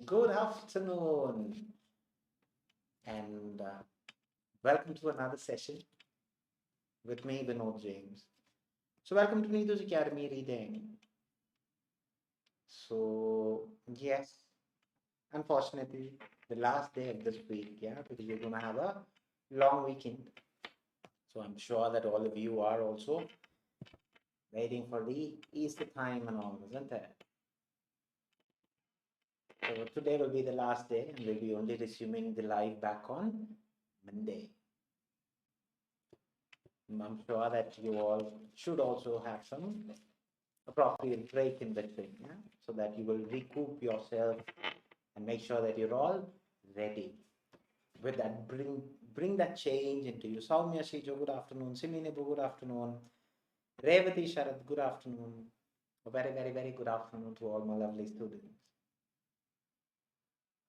Good afternoon, and welcome to another session with me, Vinod James. So, welcome to Neethu's Academy Reading. So, yes, unfortunately, the last day of this week, yeah, because we're going to have a long weekend. So, I'm sure that all of you are also waiting for the Easter time and all, isn't it? So, today will be the last day, and we'll be only resuming the live back on Monday. I'm sure that you all should also have some appropriate break in between, yeah? So that you will recoup yourself and make sure that you're all ready. With that, bring that change into you. Soumya Shijo, good afternoon. Siminebu, good afternoon. Revati Sharad, good afternoon. A very, very, very good afternoon to all my lovely students.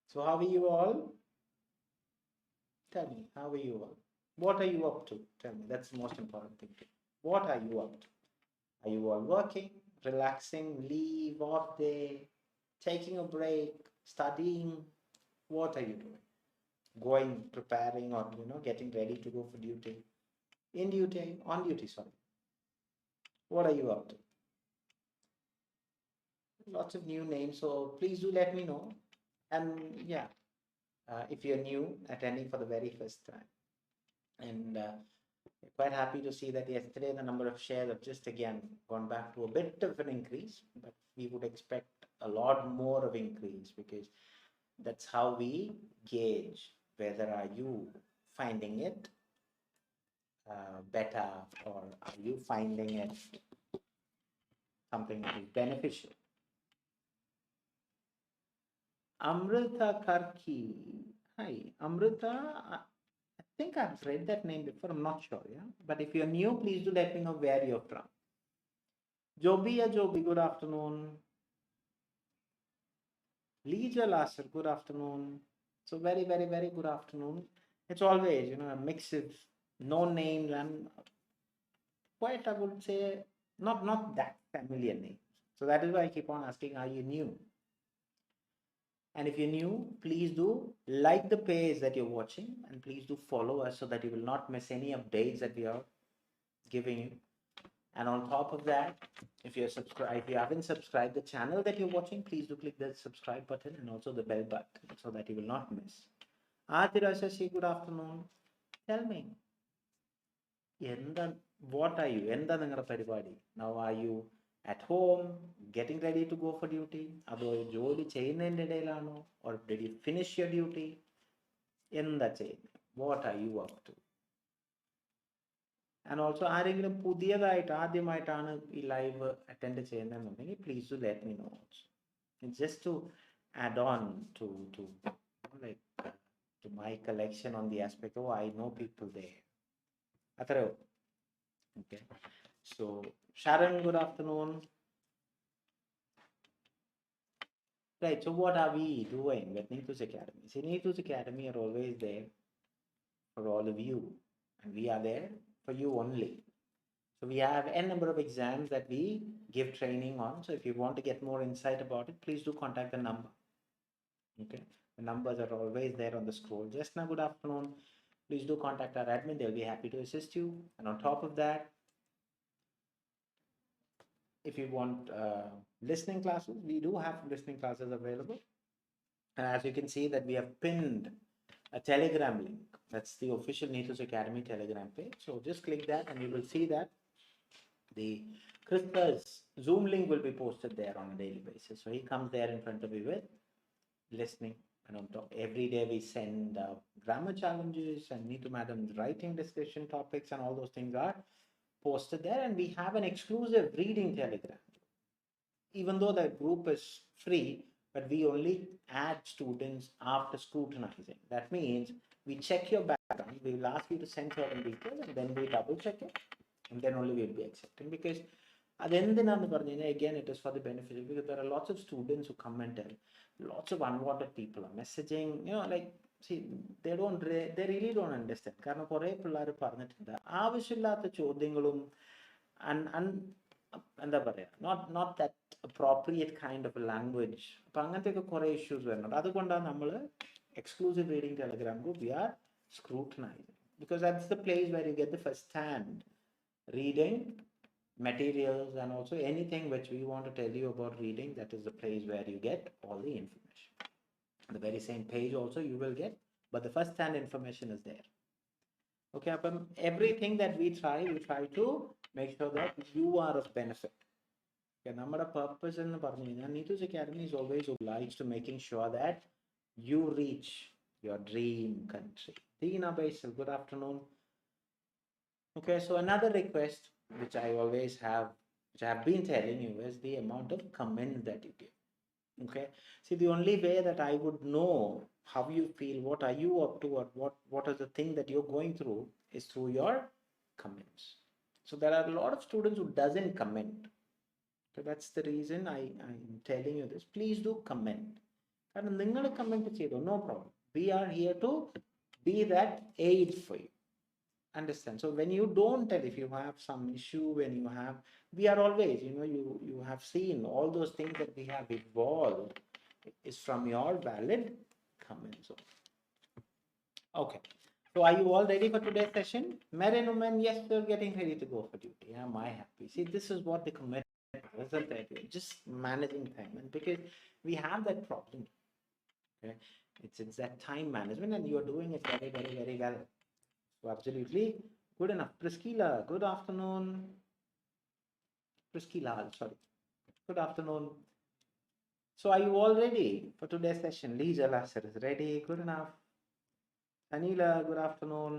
So how are you all? Tell me, how are you all? What are you up to? Tell me, that's the most important thing. What are you up to? Are you all working, relaxing, leave, off day, taking a break, studying? What are you doing? Going, preparing, or getting ready to go for duty? In duty, on duty, sorry. What are you up to? Lots of new names, so please do let me know. And yeah, if you're new, attending for the very first time. And quite happy to see that yesterday the number of shares have just again gone back to a bit of an increase, but we would expect a lot more of increase because that's how we gauge whether are you finding it better or are you finding it something that is beneficial. Amrita Karki. Hi, Amrita. I think I've read that name before. I'm not sure, yeah. But if you're new, please do let me know where you're from. Joby or Joby, good afternoon. Leisure Lasser, good afternoon. So very, very, very good afternoon. It's always, a mix of no names and quite, I would say, not that familiar names. So that is why I keep on asking, are you new? And if you're new, please do like the page that you're watching and please do follow us so that you will not miss any updates that we are giving you. And on top of that, if you haven't subscribed the channel that you're watching, please do click the subscribe button and also the bell button so that you will not miss. Adira Shashi, good afternoon. Tell me, what are you? Now are you at home, getting ready to go for duty? Or did you finish your duty? What are you up to? And also, ആരെങ്കിലും പുതിയതായിട്ട് ആദ്യമായിട്ടാണ് ഈ live attend ചെയ്യുന്നതെന്നുണ്ടെങ്കിൽ please do let me know also. It's just to add on to like to my collection on the aspect of I know people there. Okay. So Sharon, good afternoon. Right. So what are we doing with Neethus Academy? See, Neethus Academy are always there for all of you, and we are there for you only. So we have n number of exams that we give training on. So if you want to get more insight about it, please do contact the number. Okay, the numbers are always there on the scroll. Just now, good afternoon. Please do contact our admin. They'll be happy to assist you. And on top of that, if you want listening classes, we do have listening classes available. And as you can see that we have pinned a Telegram link. That's the official Neethus Academy Telegram page. So just click that and you will see that the Krista's Zoom link will be posted there on a daily basis. So he comes there in front of you with listening. And on top, every day we send grammar challenges and Neethu Madam's writing discussion topics and all those things are posted there. And we have an exclusive reading Telegram. Even though the group is free, but we only add students after scrutinizing. That means we check your background. We will ask you to send certain details and then we double check it. And then only we'll be accepting because again it is for the benefit because there are lots of students who come and tell lots of unwanted people are messaging, like see they really don't understand കാരണം കുറേ പിള്ളേർ പറഞ്ഞിട്ടുണ്ട് ആവശ്യമില്ലാത്ത ചോദ്യങ്ങളും എന്താ പറയാ not that appropriate kind of a language. അപ്പം അങ്ങനത്തെയൊക്കെ കുറേ ഇഷ്യൂസ് വരുന്നുണ്ട്. അതുകൊണ്ടാണ് നമ്മൾ exclusive reading telegram group we are scrutinizing, because that's the place where you get the first hand reading materials, and also anything which we want to tell you about reading, that is the place where you get all the information. The very same page also you will get, but the first hand information is there. Okay, അപ്പം everything that we try to make sure that you are of benefit. Okay, നമ്മുടെ purpose എന്ന് പറഞ്ഞു കഴിഞ്ഞാൽ Neethus Academy is always obliged to making sure that you reach your dream country. Deena Basil, good afternoon. Okay, so another request which I always have, which I have been telling you, is the amount of comment that you give. Okay, see, the only way that I would know how you feel, what are you up to, or what is the thing that you're going through, is through your comments. So there are a lot of students who doesn't comment. So that's the reason I'm telling you this. Please do comment. കാരണം നിങ്ങൾ comment ചെയ്തോ, no problem. We are here to be that aid for you. Understand? So when you don't tell, if you have some issue, when you have, we are always, you have seen all those things that we have evolved is from your valid comments. Okay, so are you all ready for today's session? Men and women, yes, they're getting ready to go for duty. Am I happy? See, this is what the commitment is, isn't it? Just managing time, and because we have that problem, okay, it's that time management, and you are doing it very, very, very well. So absolutely good enough. Priscilla, good afternoon. Priscilla, sorry. Good afternoon. So are you all ready for today's session? Lisa Lasser is ready. Good enough. Anila, good afternoon.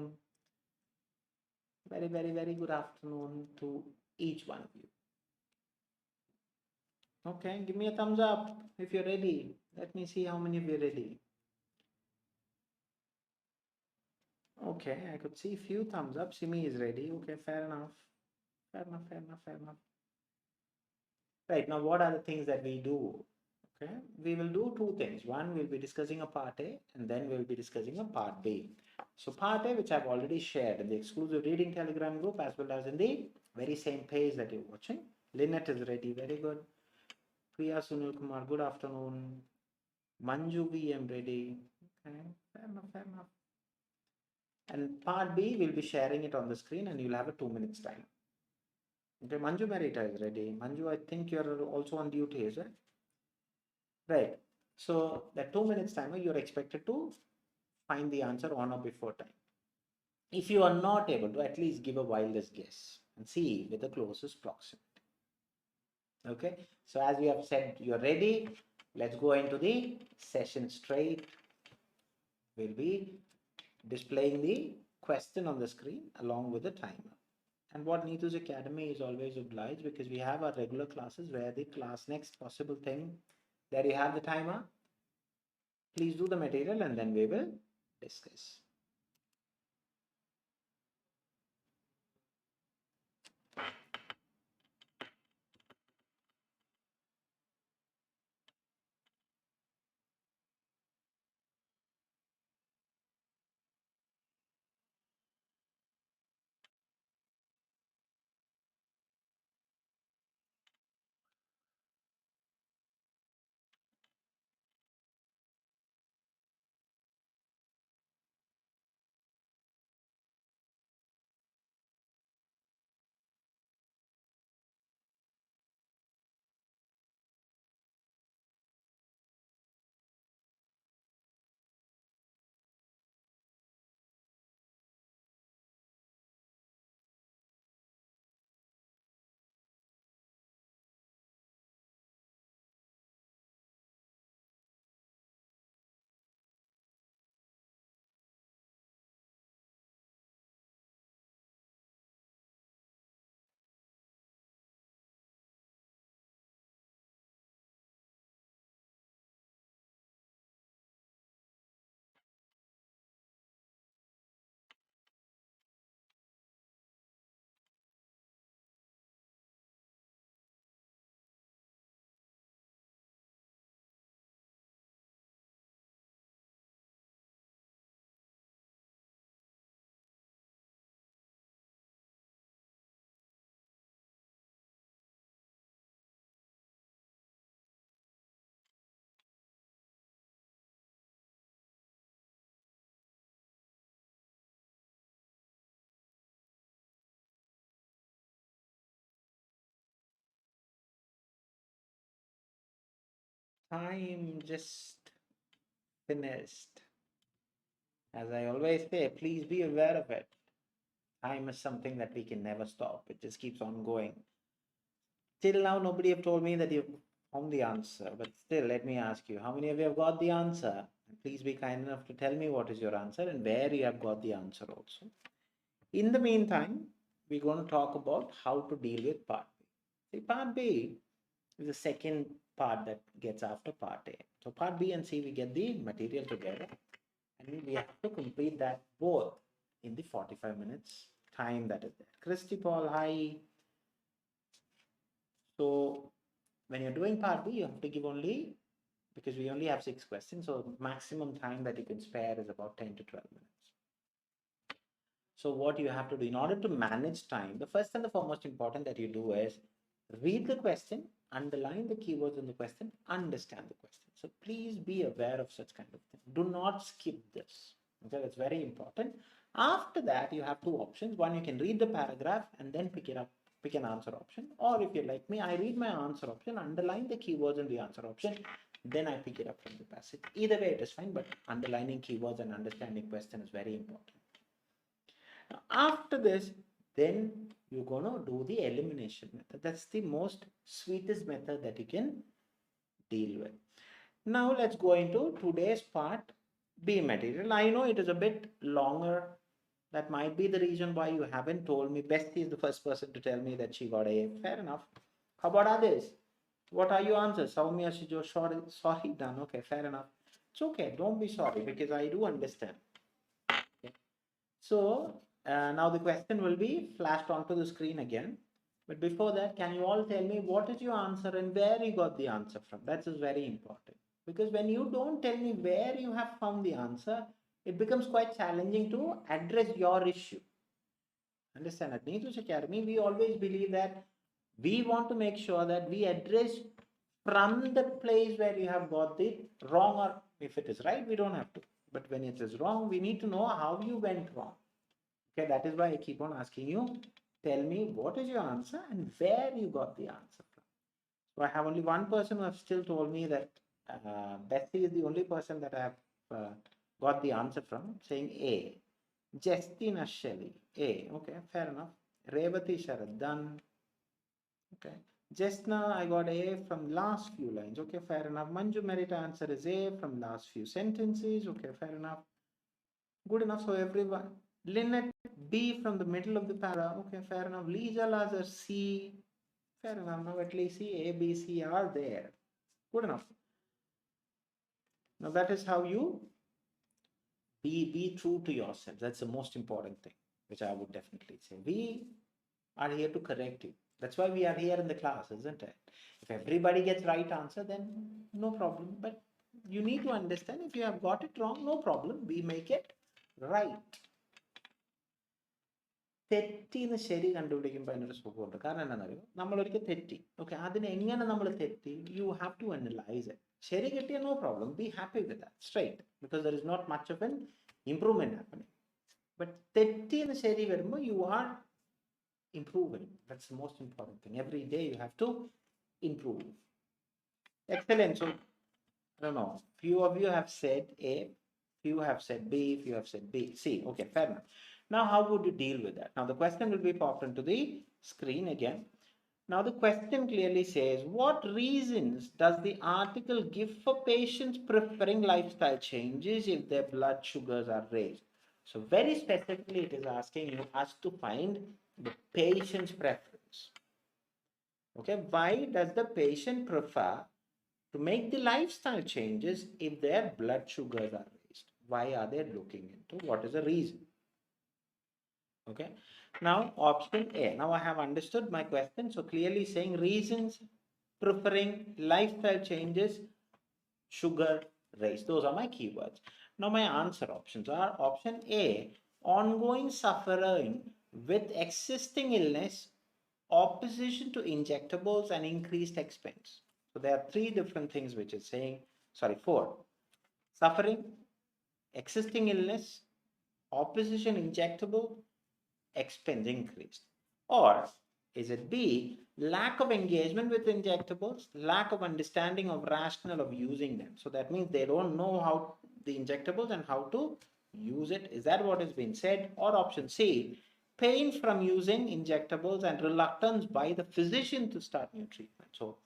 Very, very, very good afternoon to each one of you. Okay, give me a thumbs up if you're ready. Let me see how many of you are ready. Okay, I could see few thumbs up. Simi is ready. Okay, fair enough. Fair enough, fair enough, fair enough. Right, now what are the things that we do? Okay, we will do two things. One, we'll be discussing a part A, and then we'll be discussing a part B. So part A, which I've already shared in the exclusive reading telegram group, as well as in the very same page that you're watching. Lynette is ready, very good. Priya Sunil Kumar, good afternoon. Manju B, I'm ready. Okay, fair enough, fair enough. And part B, we'll be sharing it on the screen, and you'll have a 2 minutes time. Okay, Manju Merita is ready. Manju, I think you're also on duty, is it? Right. So that 2 minutes timer, you're expected to find the answer on or before time. If you are not able to, at least give a wildest guess and see with the closest proximity. Okay. So as you have said, you're ready. Let's go into the session straight. We'll be displaying the question on the screen along with the timer. And what Neethus Academy is always obliged, because we have our regular classes where the class next possible thing, there you have the timer. Please do the material and then we will discuss. time just finished. As I always say, please be aware of it. Time is something that we can never stop. It just keeps on going. Till now, nobody have told me that you've found the answer. But still, let me ask you, how many of you have got the answer? Please be kind enough to tell me what is your answer and where you have got the answer also. In the meantime, we're going to talk about how to deal with part B. See, part B is the second part that gets after part A. So part B and C, we get the material together and we have to complete that both in the 45 minutes time that is there. Christy Paul, hi. So when you're doing part B, you have to give only, because we only have 6 questions, so maximum time that you can spare is about 10 to 12 minutes. So what you have to do in order to manage time, the first and the foremost important that you do is read the question, underline the keywords in the question, understand the question. So please be aware of such kind of thing. Do not skip this. Okay, that's very important. After that, you have 2 options. One, you can read the paragraph and then pick an answer option. Or if you're like me, I read my answer option, underline the keywords in the answer option, then I pick it up from the passage. Either way, it is fine, but underlining keywords and understanding question is very important. Now, after this, then you're going to do the elimination method. That's the most sweetest method that you can deal with. Now let's go into today's part B material. I know it is a bit longer. That might be the reason why you haven't told me. Bestie is the first person to tell me that she got A. Fair enough. How about others? What are your answers? Soumya, Shijo, sorry, done. Okay, fair enough. It's okay. Don't be sorry because I do understand. Okay. So now the question will be flashed onto the screen again. But before that, can you all tell me what is your answer and where you got the answer from? That is very important. Because when you don't tell me where you have found the answer, it becomes quite challenging to address your issue. Understand, at Neethus Academy, we always believe that we want to make sure that we address from the place where you have got it wrong, or if it is right, we don't have to. But when it is wrong, we need to know how you went wrong. Okay, that is why I keep on asking you, tell me what is your answer and where you got the answer from. So I have only one person who have still told me that Bessie is the only person that I have got the answer from, saying A. Justina Shelley, A. Okay, fair enough. Revati Sharad, done. Okay. Just now I got A from last few lines. Okay, fair enough. Manju Merita answer is A from last few sentences. Okay, fair enough. Good enough. So everyone. Lynette B from the middle of the para. Okay, fair enough. Lisa Lazar C. Fair enough. Now at least C, A, B, C are there. Good enough. Now that is how you be true to yourself. That's the most important thing, which I would definitely say. We are here to correct you. That's why we are here in the class, isn't it? If everybody gets right answer, then no problem. But you need to understand if you have got it wrong, no problem. We make it right. തെറ്റിന്ന് ശരി കണ്ടുപിടിക്കുമ്പോൾ അതിനൊരു സുഖമുണ്ട്. കാരണം എന്താണെന്നറിയോ, നമ്മളൊരിക്കൽ തെറ്റി. Okay, അതിന് എങ്ങനെ നമ്മൾ തെറ്റി, you have to analyse it. ശരി കിട്ടിയ no problem, be happy with that straight, because there is not much of an improvement happening. But തെറ്റിന്ന് ശരി വരുമ്പോൾ you are improving. That's the most important thing. Every day you have to improve. Excellent. So I don't know, few of you have said A, few have said B, few have said B, C. Okay, fair enough. Now how would you deal with that? Now the question will be popped into the screen again. Now the question clearly says, what reasons does the article give for patients preferring lifestyle changes if their blood sugars are raised? So very specifically it is asking you us to find the patient's preference. Okay, why does the patient prefer to make the lifestyle changes if their blood sugars are raised? Why are they looking into? What is the reason? Okay, now option A. Now I have understood my question. So clearly saying reasons preferring lifestyle changes, sugar raised. Those are my keywords. Now my answer options are option A, ongoing suffering with existing illness, opposition to injectables, and increased expense. So there are 3 different things which is saying, sorry, 4. Suffering, existing illness, opposition injectable, expense increased. Or Is it B, lack of engagement with injectables, lack of understanding of rationale of using them? So that means they don't know how the injectables and how to use it. Is that what has been said? Or option C, pain from using injectables and reluctance by the physician to start new treatment. So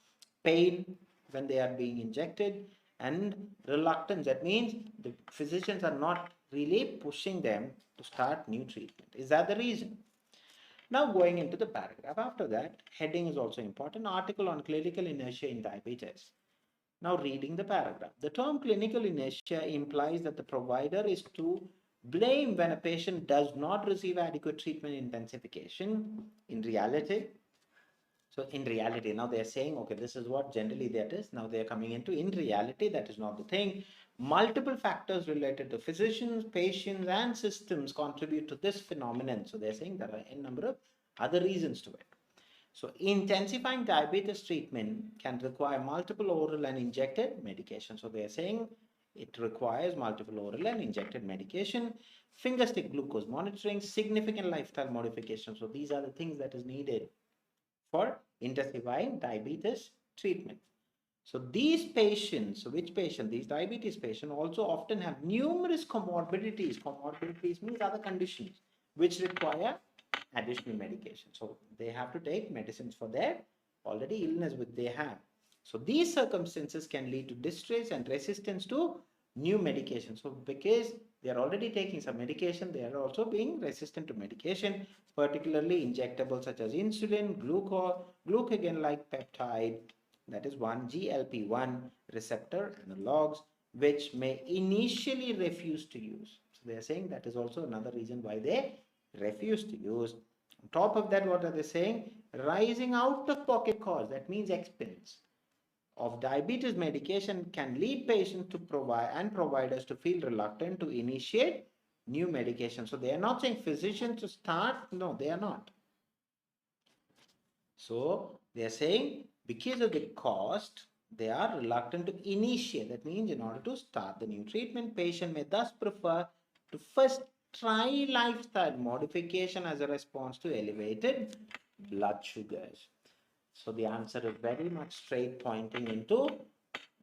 pain when they are being injected and reluctance. That means the physicians are not really pushing them to start new treatment. Is that the reason? Now going into the paragraph after that, heading is also important. Article on clinical inertia in diabetes. Now reading the paragraph. The term clinical inertia implies that the provider is to blame when a patient does not receive adequate treatment intensification. In reality, now they are saying, okay, this is what generally that is. Now they are coming into, in reality, that is not the thing. Multiple factors related to physicians, patients, and systems contribute to this phenomenon. So they're saying there are a number of other reasons to it. So intensifying diabetes treatment can require multiple oral and injected medication. So they're saying it requires multiple oral and injected medication, finger stick glucose monitoring, significant lifestyle modifications. So these are the things that is needed for intensifying diabetes treatment. So these patients, so which patient? These diabetes patients also often have numerous comorbidities. Comorbidities means other conditions which require additional medication. So they have to take medicines for their already illness which they have. So these circumstances can lead to distress and resistance to new medication. So because they are already taking some medication, they are also being resistant to medication, particularly injectables such as insulin, glucagon-like peptide, that is one GLP-1 receptor analogs, which may initially refuse to use. So they are saying that is also another reason why they refuse to use. On top of that, what are they saying? Rising out of pocket costs, that means expense of diabetes medication can lead patients to provide and providers to feel reluctant to initiate new medication. So they are not saying physicians to start. No, they are not. So they are saying because of the cost, they are reluctant to initiate. That means in order to start the new treatment, patient may thus prefer to first try lifestyle modification as a response to elevated blood sugars. So the answer is very much straight pointing into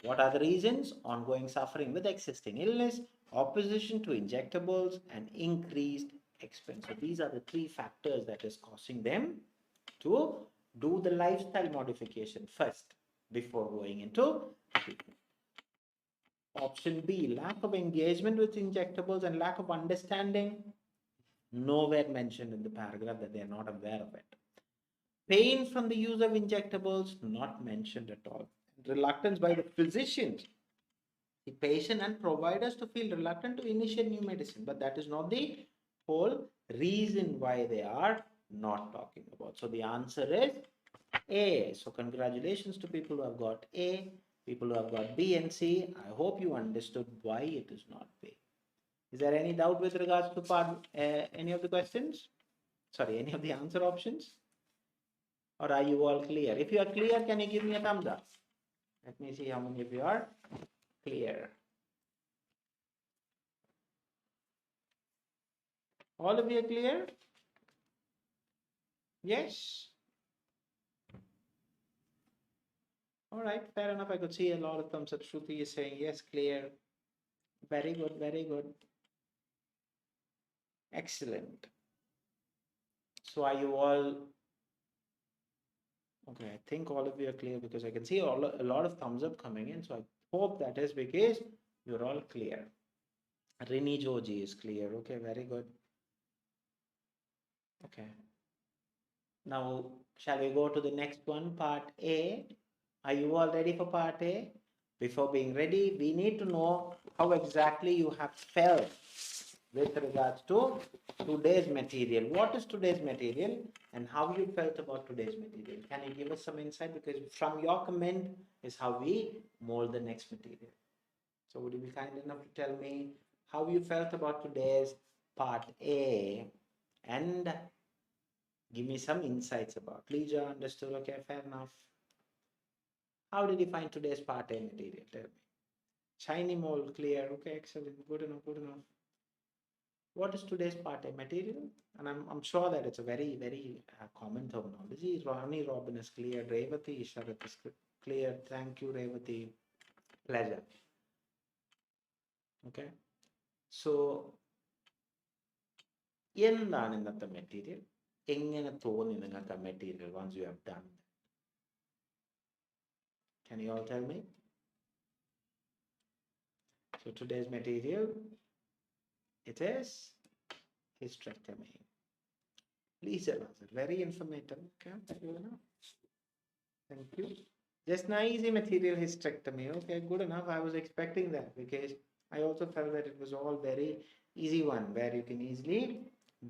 what are the reasons? Ongoing suffering with existing illness, opposition to injectables, and increased expense. So these are the three factors that is causing them to do the lifestyle modification first before going into treatment. Option B, lack of engagement with injectables and lack of understanding. Nowhere mentioned in the paragraph that they are not aware of it. Pain from the use of injectables, not mentioned at all. Reluctance by the physicians, the patient and providers to feel reluctant to initiate new medicine. But that is not the whole reason why they are not talking about. So the answer is A. So congratulations to people who have got A, people who have got B and C. I hope you understood why it is not B. Is there any doubt with regards to any of the questions? Sorry, any of the answer options? Or are you all clear? If you are clear, can you give me a thumbs up? Let me see how many of you are clear. All of you are clear? Yes? All right, fair enough. I could see a lot of thumbs up. Shruti is saying yes, clear. Very good, very good. Excellent. So are you all okay? I think all of you are clear because I can see a lot of thumbs up coming in. So I hope that is because you're all clear. Rini Joji is clear. Okay, very good. Okay. Now, shall we go to the next one, part A? Are you all ready for part A? Before being ready, we need to know how exactly you have felt with regards to today's material. What is today's material and how you felt about today's material? Can you give us some insight? Because from your comment is how we mold the next material. So would you be kind enough to tell me how you felt about today's part A and give me some insights about Leisure, understood, okay, fair enough. How did you find today's part A material? Tell me. Shiny mold, clear, okay, excellent, good enough, good enough. What is today's part A material? And I'm sure that it's a very, very common terminology. Ronnie Robin is clear. Revati Isharat is clear. Thank you, Revati. Pleasure. Okay. So, എന്താണ് ഇന്നത്തെ material? എങ്ങനെ തോന്നി നിങ്ങൾക്ക് ആ material once you have done? Can you all tell me? So today's material, it is hysterectomy. Please answer. Very informative. Okay, thank you. Just an easy material hysterectomy. Okay, good enough. I was expecting that because I also felt that it was all very easy one where you can easily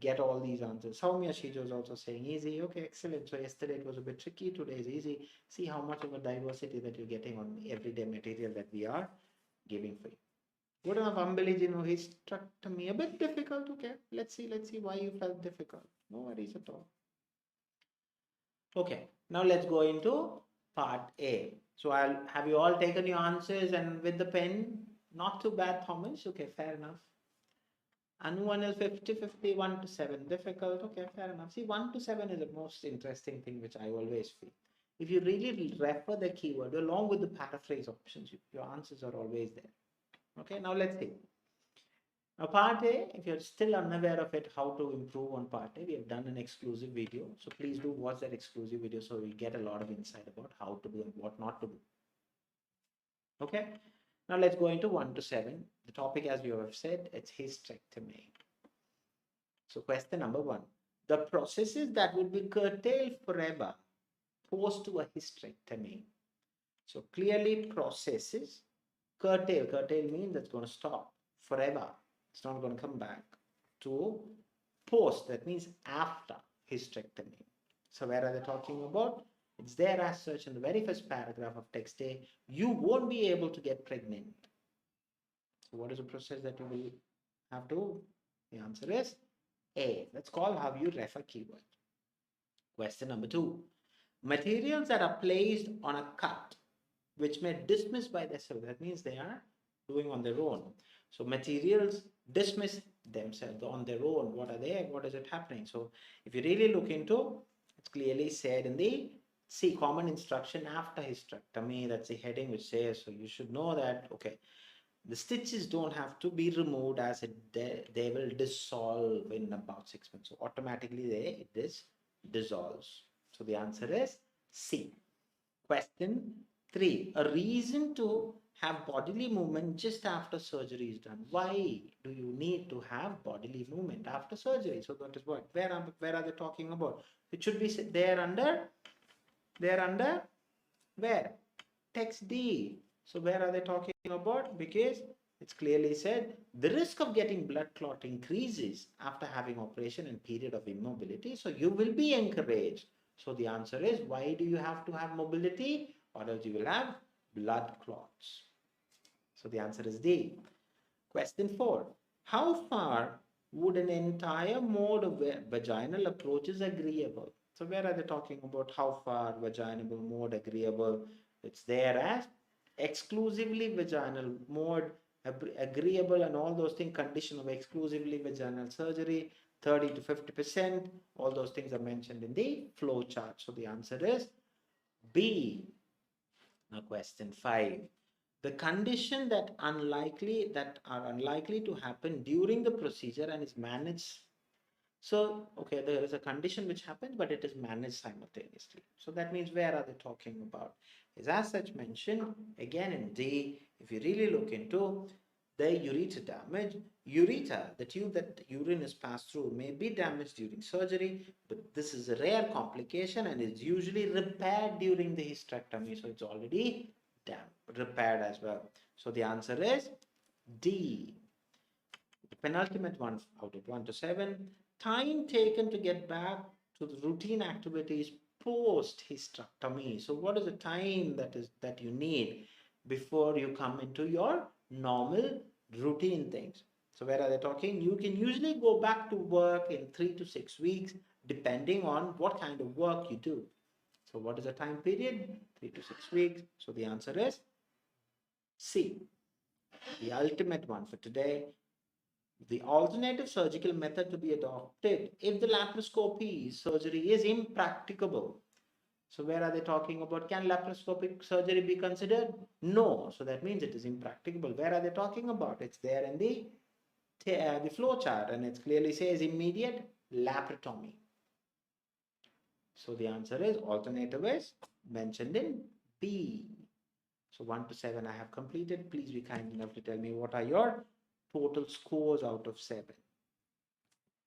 get all these answers. Soumya Shijo was also saying easy. Okay, excellent. So yesterday it was a bit tricky. Today is easy. See how much of a diversity that you're getting on everyday material that we are giving for you. Good enough, Ambelijino, he struck to me a bit difficult. Okay, let's see why you felt difficult. No worries at all. Okay, now let's go into part A. So I'll have you all taken your answers and with the pen. Not too bad, Thomas. Okay, fair enough. Anu 1 is 50-50, 1 to 7. Difficult. Okay, fair enough. See, 1 to 7 is the most interesting thing which I always feel. If you really refer the keyword along with the paraphrase options, your answers are always there. Okay, now let's see. Now, part A, if you're still unaware of it, how to improve on part A, we have done an exclusive video. So please do watch that exclusive video so you'll get a lot of insight about how to do and what not to do. Okay, now let's go into 1 to 7. The topic, as you have said, it's hysterectomy. So question number 1. The processes that would be curtailed forever post to a hysterectomy. So clearly processes, curtail means that's going to stop forever. It's not going to come back. To post, that means after hysterectomy. So where are they talking about? It's there as such in the very first paragraph of text A. You won't be able to get pregnant. So what is the process that you will have to? The answer is A. Let's call how you refer keyword. Question number 2. Materials that are placed on a cut which may dismiss by themselves. That means they are doing on their own. So materials dismiss themselves on their own. What are they? What is it happening? So if you really look into, it's clearly said in the C, common instruction after hysterectomy. That's the heading which says, so you should know that, okay, the stitches don't have to be removed as they will dissolve in about 6 months. So automatically it dissolves. So the answer is C. Question 3. A reason to have bodily movement just after surgery is done. Why do you need to have bodily movement after surgery? So that is what. Where are they talking about? It should be there under where? Text D. So where are they talking about? Because it's clearly said the risk of getting blood clot increases after having operation and period of immobility. So you will be encouraged. So the answer is, why do you have to have mobility? Or else you will have blood clots. So the answer is D. Question 4. How far would an entire mode of vaginal approach is agreeable? So where are they talking about how far vaginal mode agreeable? It's there as exclusively vaginal mode agreeable and all those things, condition of exclusively vaginal surgery, 30 to 50%. All those things are mentioned in the flow chart. So the answer is B. Now question 5. The condition that are unlikely to happen during the procedure and is managed. So, okay, there is a condition which happens, but it is managed simultaneously. So that means where are they talking about? Is as such mentioned again in D. If you really look into the ureter damage, ureter, the tube that urine is passed through, may be damaged during surgery, but this is a rare complication and is usually repaired during the hysterectomy. So it's already repaired as well. So the answer is D. The penultimate one out of 1 to 7. Time taken to get back to the routine activities post hysterectomy. So what is the time that you need before you come into your normal routine things? So where are they talking? You can usually go back to work in 3 to 6 weeks depending on what kind of work you do. So what is the time period? 3 to 6 weeks. So the answer is C. The ultimate one for today. The alternative surgical method to be adopted if the laparoscopy surgery is impracticable. So where are they talking about? Can laparoscopic surgery be considered? No. So that means it is impracticable. Where are they talking about? It's there in the flow chart, and it clearly says immediate laparotomy. So the answer is alternative is mentioned in B. So 1 to 7 I have completed. Please be kind enough to tell me what are your total scores out of 7.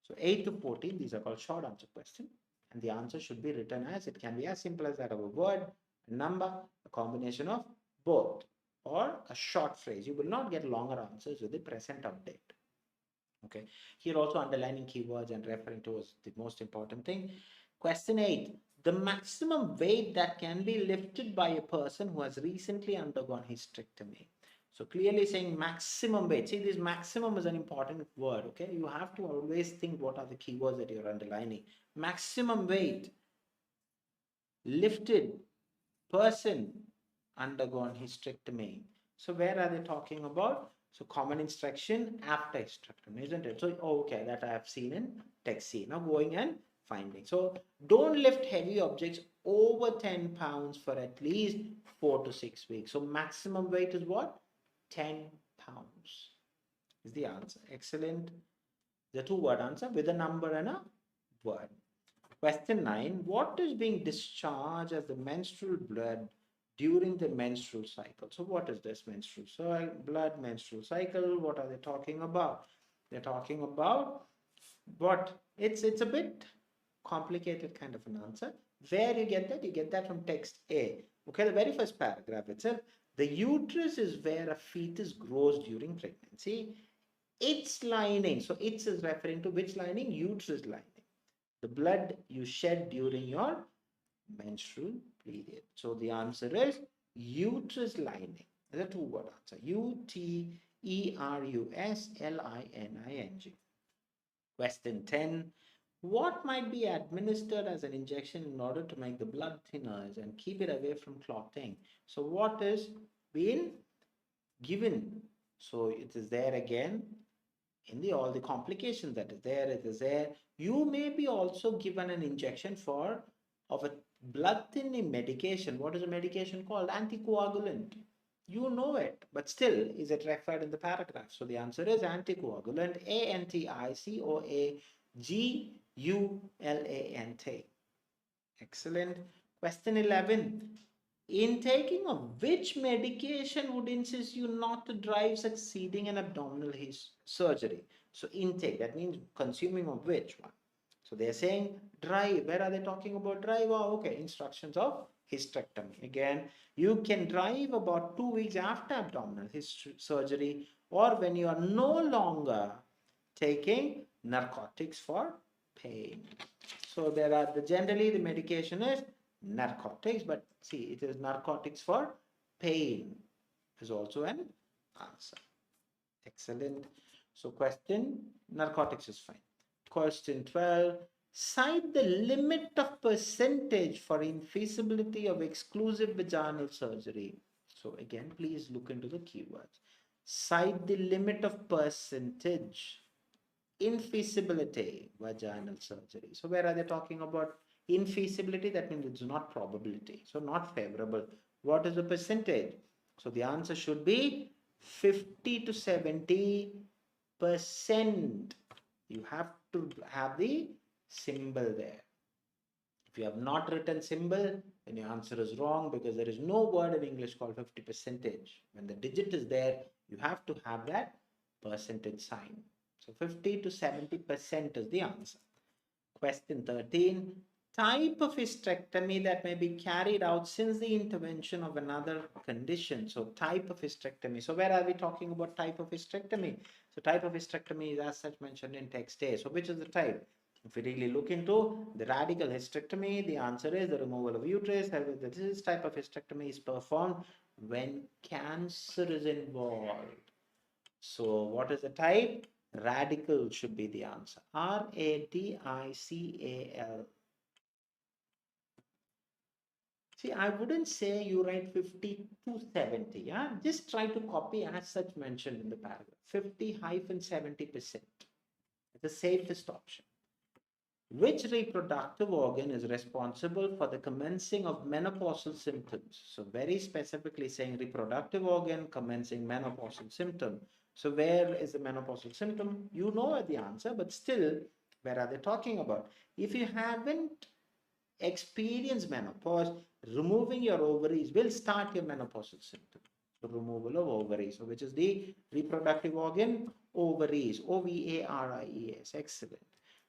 So 8 to 14, these are called short answer questions. And the answer should be written as, it can be as simple as that of a word, a number, a combination of both, or a short phrase. You will not get longer answers with the present update. Okay. Here also underlining keywords and referring to is the most important thing. Question 8. The maximum weight that can be lifted by a person who has recently undergone hysterectomy. So clearly saying maximum weight. See, this maximum is an important word. Okay. You have to always think what are the keywords that you're underlining. Maximum weight lifted person undergone hysterectomy. So where are they talking about? So common instruction after hysterectomy, isn't it? So okay, that I have seen in text C. Now going and finding. So don't lift heavy objects over 10 pounds for at least 4 to 6 weeks. So maximum weight is what? 10 pounds is the answer. Excellent. The two-word answer with a number and a word. Question 9. What is being discharged as the menstrual blood during the menstrual cycle? So what is this menstrual blood, menstrual cycle? What are they talking about? They're talking about what? It's a bit complicated kind of an answer. Where you get that? You get that from text A. Okay, the very first paragraph itself. The uterus is where a fetus grows during pregnancy. Its lining. So its is referring to which lining? Uterus lining. The blood you shed during your menstrual period. So the answer is uterus lining. That's a two-word answer. Uteruslining. Question 10. What might be administered as an injection in order to make the blood thinner and keep it away from clotting? So what is being given? So it is there again in the all the complications that is there. It is there. You may be also given an injection of a blood thinning medication. What is a medication called? Anticoagulant. You know it, but still is it referred in the paragraph? So the answer is anticoagulant. Anticoagulant. Excellent. Question 11. In taking of which medication would insist you not to drive succeeding an abdominal surgery? So intake, that means consuming of which one? So they're saying drive. Where are they talking about drive? Oh, okay, instructions of hysterectomy. Again, you can drive about 2 weeks after abdominal surgery, or when you are no longer taking narcotics for pain. So there are generally the medication is narcotics, but see, it is narcotics for pain is also an answer. Excellent. So question, narcotics is fine. Question 12, cite the limit of percentage for infeasibility of exclusive vaginal surgery. So again, please look into the keywords. Cite the limit of percentage infeasibility vaginal surgery. So where are they talking about infeasibility? That means it's not probability, so not favorable. What is the percentage? So the answer should be 50 to 70%. You have to have the symbol there. If you have not written symbol, then your answer is wrong, because there is no word in English called 50%. When the digit is there, you have to have that percentage sign. So 50 to 70% is the answer. Question 13. Type of hysterectomy that may be carried out since the intervention of another condition. So type of hysterectomy. So where are we talking about type of hysterectomy? So type of hysterectomy is as such mentioned in text A. So which is the type? If we really look into the radical hysterectomy, the answer is the removal of uterus. This type of hysterectomy is performed when cancer is involved. So what is the type? Radical should be the answer. Radical. See, I wouldn't say you write 50 to 70. Yeah, just try to copy as such mentioned in the paragraph. 50-70%. It's the safest option. Which reproductive organ is responsible for the commencing of menopausal symptoms? So very specifically saying reproductive organ commencing menopausal symptom. So where is the menopausal symptom? You know the answer, but still, where are they talking about? If you haven't experienced menopause, removing your ovaries will start your menopausal symptom. So removal of ovaries, so which is the reproductive organ, ovaries, OVARIES. Excellent.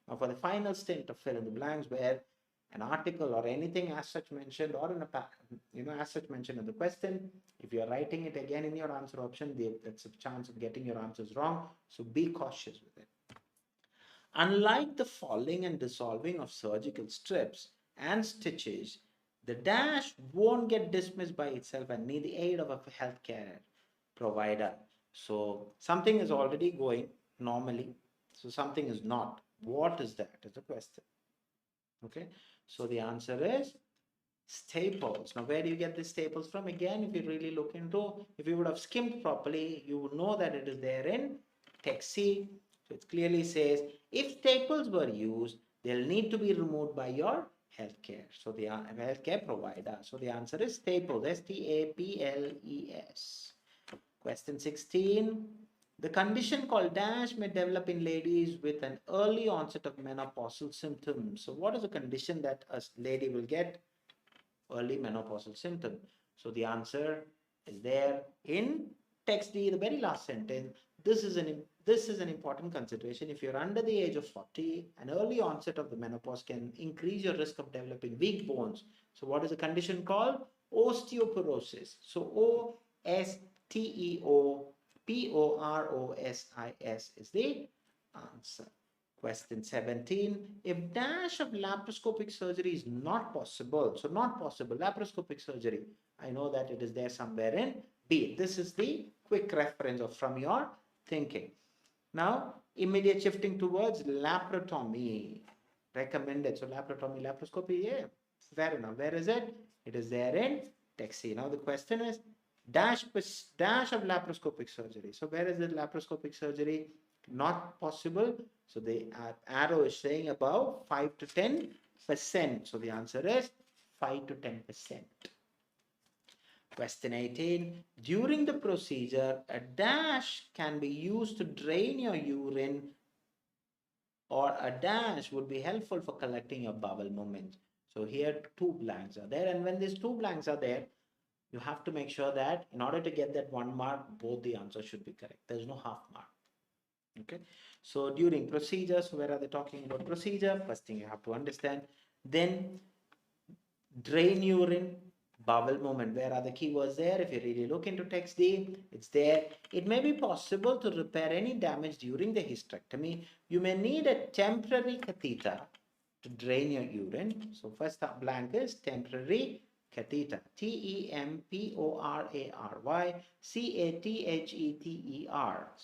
Now for the final stint of fill in the blanks, where an article or anything as such mentioned, or in a as such mentioned in the question, if you're writing it again in your answer option, that's a chance of getting your answers wrong. So be cautious with it. Unlike the falling and dissolving of surgical strips and stitches, the dash won't get dismissed by itself and need the aid of a healthcare provider. So something is already going normally, so something is not. What is that is the question. Okay, so the answer is staples. Now, where do you get the staples from? Again, if you really look into, if you would have skimmed properly, you would know that it is there in text C. So it clearly says, if staples were used, they'll need to be removed by your healthcare. So the healthcare provider. So the answer is staples, STAPLES. Question 16. The condition called dash may develop in ladies with an early onset of menopausal symptoms. So what is the condition that a lady will get? Early menopausal symptom. So the answer is there in text D, the very last sentence. This is an important consideration. If you're under the age of 40, an early onset of the menopause can increase your risk of developing weak bones. So what is the condition called? Osteoporosis. So Osteoporosis is the answer. Question 17. If dash of laparoscopic surgery is not possible, so not possible, laparoscopic surgery, I know that it is there somewhere in B. This is the quick reference of from your thinking. Now, immediate shifting towards laparotomy. Recommended. So laparotomy, laparoscopy, yeah, fair enough. Where is it? It is there in text C. Now the question is dash of laparoscopic surgery. So where is the laparoscopic surgery? Not possible. So the arrow is saying about 5 to 10%. So the answer is 5 to 10%. Question 18. During the procedure, a dash can be used to drain your urine, or a dash would be helpful for collecting your bowel movements. So here two blanks are there, and when these two blanks are there, you have to make sure that in order to get that 1 mark, both the answers should be correct. There's no half mark. Okay, so during procedures, where are they talking about procedure? First thing you have to understand. Then drain urine, bowel movement. Where are the keywords there? If you really look into text D, it's there. It may be possible to repair any damage during the hysterectomy. You may need a temporary catheter to drain your urine. So first blank is temporary catheter. TEMPORARY CATHETER.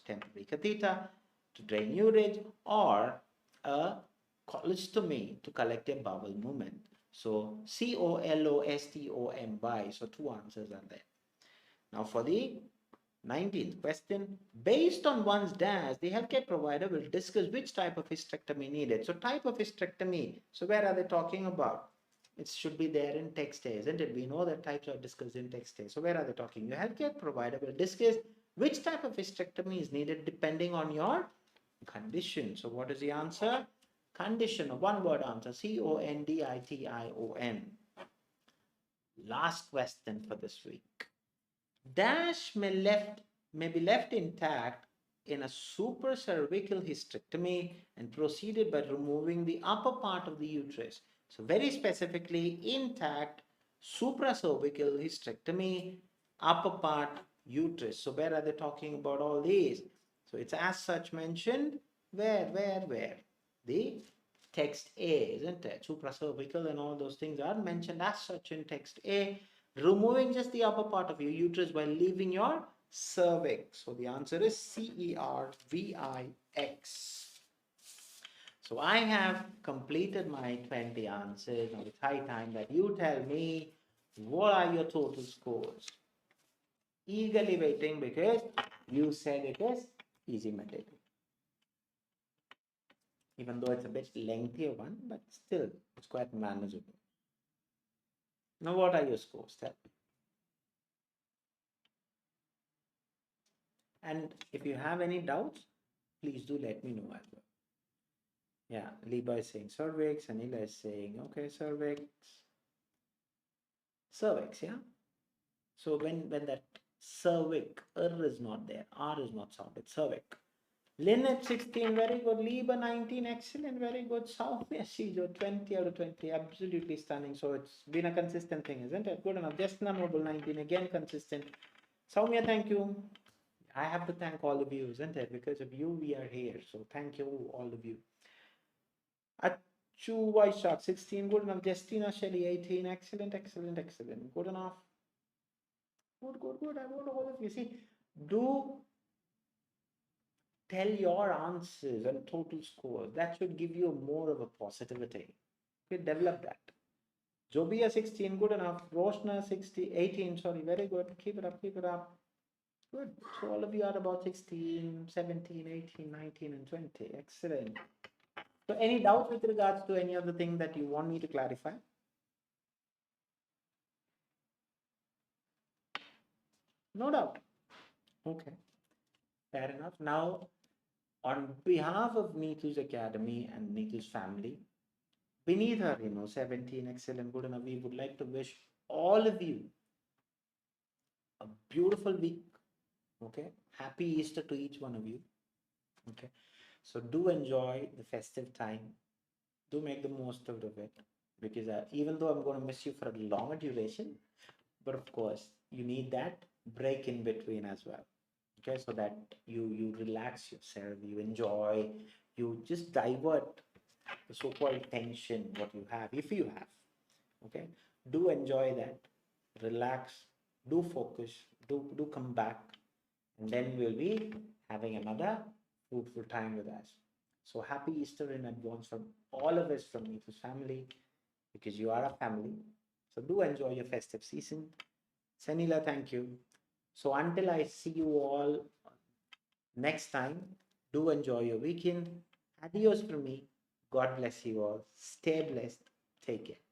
Temporary catheter to drain urine, or a colostomy to collect a bowel movement. So COLOSTOMY. So two answers are there. Now for the 19th question, based on one's dash, the healthcare provider will discuss which type of hysterectomy needed. So type of hysterectomy, so where are they talking about? It should be there in text A, isn't it? We know that types are discussed in text A. So where are they talking? Your healthcare provider will discuss which type of hysterectomy is needed depending on your condition. So what is the answer? Condition, a one-word answer, CONDITION. Last question for this week. Dash may be left intact in a supracervical hysterectomy and proceeded by removing the upper part of the uterus. So very specifically, intact supracervical hysterectomy, upper part uterus. So where are they talking about all these? So it's as such mentioned. Where? The text A, isn't it? Supracervical and all those things are mentioned as such in text A. Removing just the upper part of your uterus while leaving your cervix. So the answer is CERVIX. So I have completed my 20 answers. Now it's high time that you tell me What are your total scores? Eagerly waiting because you said it is easy material. Even though it's a bit lengthier one, but still it's quite manageable. Now, what are your scores? Tell me. And if you have any doubts, please do let me know as well. Yeah, Liba is saying cervix, Anila is saying, okay, cervix. Cervix, yeah. So when that cervic, is not there, R is not sounded, cervic. Lynn at 16, very good. Liba 19, excellent, very good. Soumya Shijo, 20 out of 20, absolutely stunning. So it's been a consistent thing, isn't it? Good enough. Just Noble 19, again consistent. Soumya, thank you. I have to thank all of you, isn't it? Because of you, we are here. So thank you, all of you. Achu Vaishak, 16, good enough. Justina Shelley, 18, excellent, excellent, excellent. Good enough. Good, good, good. I want all of you. See, do tell your answers and total scores. That should give you more of a positivity. Okay, develop that. Jobia 16, good enough. Roshna 60, 18, sorry, very good. Keep it up, keep it up. Good. So all of you are about 16, 17, 18, 19, and 20. Excellent. So any doubts with regards to any of the thing that you want me to clarify? No doubt. Okay. Fair enough. Now, on behalf of Neethu's Academy and Neethu's family, beneath her, 17, excellent, good enough, we would like to wish all of you a beautiful week. Okay. Happy Easter to each one of you. Okay. So do enjoy the festive time. Do make the most out of it because even though I'm going to miss you for a longer duration, but of course, you need that break in between as well. Okay. So that you relax yourself, you enjoy, you just divert the so-called tension what you have, if you have. Okay, do enjoy that, relax, do focus, do come back, and then we'll be having another fruitful time with us. So happy Easter in advance from all of us from Neethu's family, because you are a family. So do enjoy your festive season. Sanila, thank you. So until I see you all next time, do enjoy your weekend. Adios from me. God bless you all. Stay blessed. Take care.